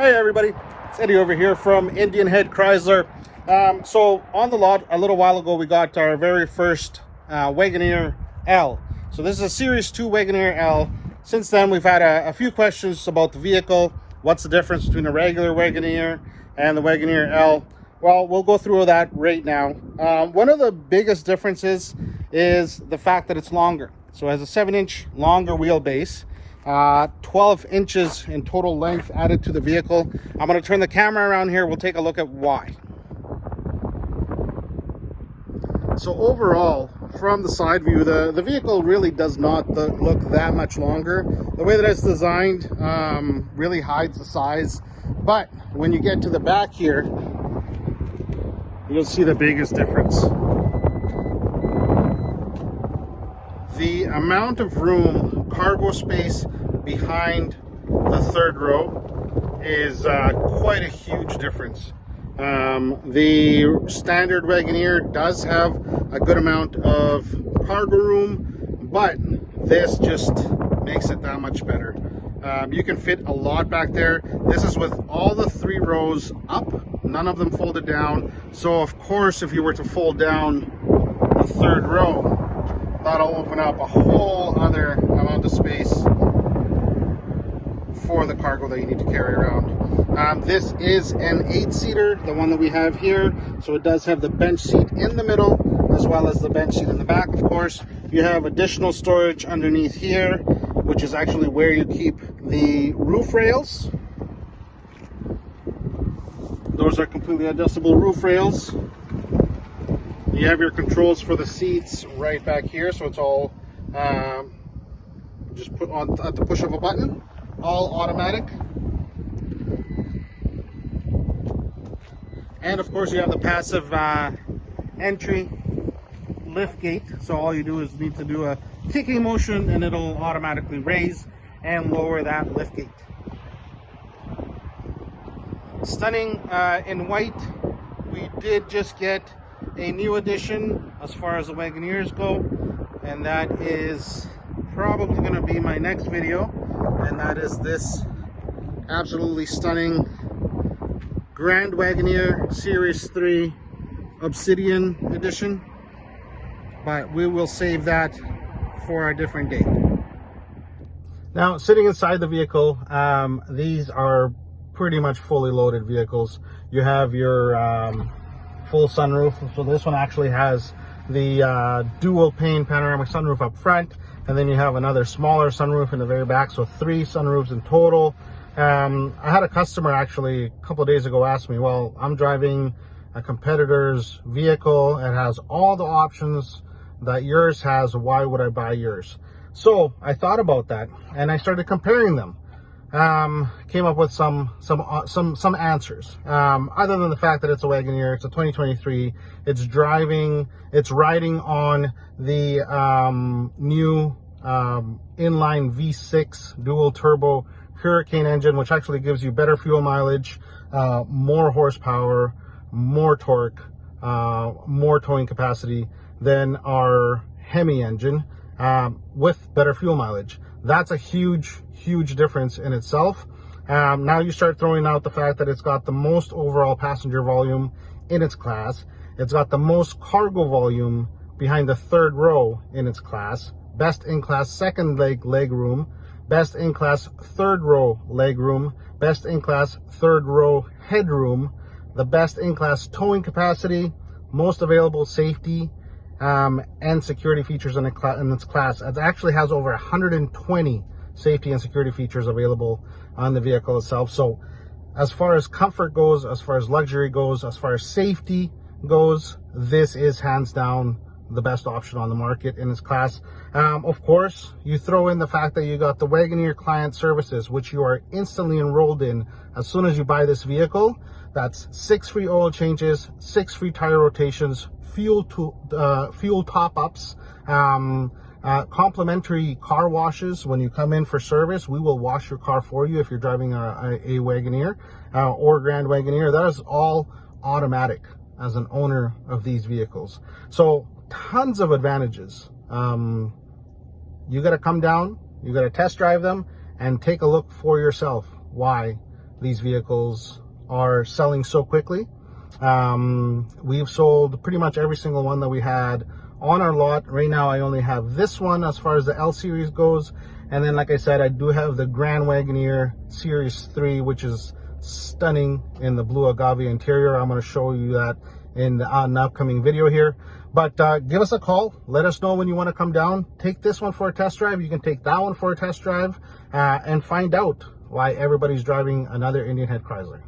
Hey everybody, it's Eddie over here from Indian Head Chrysler. So on the lot a little while ago we got our very first Wagoneer L. So this is a Series 2 Wagoneer L. Since then we've had a few questions about the vehicle. What's the difference between a regular Wagoneer and the Wagoneer L? Well, we'll go through that right now. One of the biggest differences is the fact that it's longer. So it has a 7-inch longer wheelbase. 12 inches in total length added to the vehicle. I'm going to turn the camera around here. We'll take a look at why. So overall, from the side view, the vehicle really does not look that much longer. The way that it's designed really hides the size. But when you get to the back here, you'll see the biggest difference. The amount of room, cargo space behind the third row is quite a huge difference. The standard Wagoneer does have a good amount of cargo room, but this just makes it that much better. You can fit a lot back there. This is with all the 3 rows up, none of them folded down. So of course, if you were to fold down the third row, that'll open up a whole other amount of space for the cargo that you need to carry around. This is an 8-seater, the one that we have here. So it does have the bench seat in the middle, as well as the bench seat in the back, of course. You have additional storage underneath here, which is actually where you keep the roof rails. Those are completely adjustable roof rails. You have your controls for the seats right back here, so it's all just put on at the push of a button, all automatic. And of course you have the passive entry lift gate, so all you do is need to do a kicking motion and it'll automatically raise and lower that lift gate. Stunning in white. We did just get a new addition as far as the Wagoneers go, and that is probably going to be my next video, and that is this absolutely stunning Grand Wagoneer Series 3 Obsidian Edition, but we will save that for a different date. Now, sitting inside the vehicle, these are pretty much fully loaded vehicles. You have your full sunroof. So this one actually has the dual pane panoramic sunroof up front, and then you have another smaller sunroof in the very back, so 3 sunroofs in total. I had a customer actually a couple of days ago ask me, well, I'm driving a competitor's vehicle, it has all the options that yours has, why would I buy yours? So I thought about that and I started comparing them. Came up with some answers. Other than the fact that it's a Wagoneer, it's a 2023. It's riding on the new inline V6 dual turbo Hurricane engine, which actually gives you better fuel mileage, more horsepower, more torque, more towing capacity than our Hemi engine, with better fuel mileage. That's a huge difference in itself. Now you start throwing out the fact that it's got the most overall passenger volume in its class. It's got the most cargo volume behind the third row in its class. Best in class second leg room. Best in class third row leg room. Best in class third row headroom. The best in class towing capacity. Most available safety and security features in its class. It actually has over 120 safety and security features available on the vehicle itself. So as far as comfort goes, as far as luxury goes, as far as safety goes, this is hands down the best option on the market in its class. Of course, you throw in the fact that you got the Wagoneer Client Services, which you are instantly enrolled in as soon as you buy this vehicle. That's 6 free oil changes, 6 free tire rotations, fuel top-ups, complimentary car washes. When you come in for service, we will wash your car for you if you're driving a Wagoneer or Grand Wagoneer. That is all automatic as an owner of these vehicles. So tons of advantages. You got to come down, you got to test drive them and take a look for yourself why these vehicles are selling so quickly. We've sold pretty much every single one that we had on our lot. Right now I only have this one as far as the L series goes, and then like I said, I do have the Grand Wagoneer Series 3, which is stunning in the blue agave interior. I'm going to show you that in an upcoming video here. But give us a call, let us know when you want to come down, take this one for a test drive. You can take that one for a test drive, and find out why everybody's driving another Indian Head Chrysler.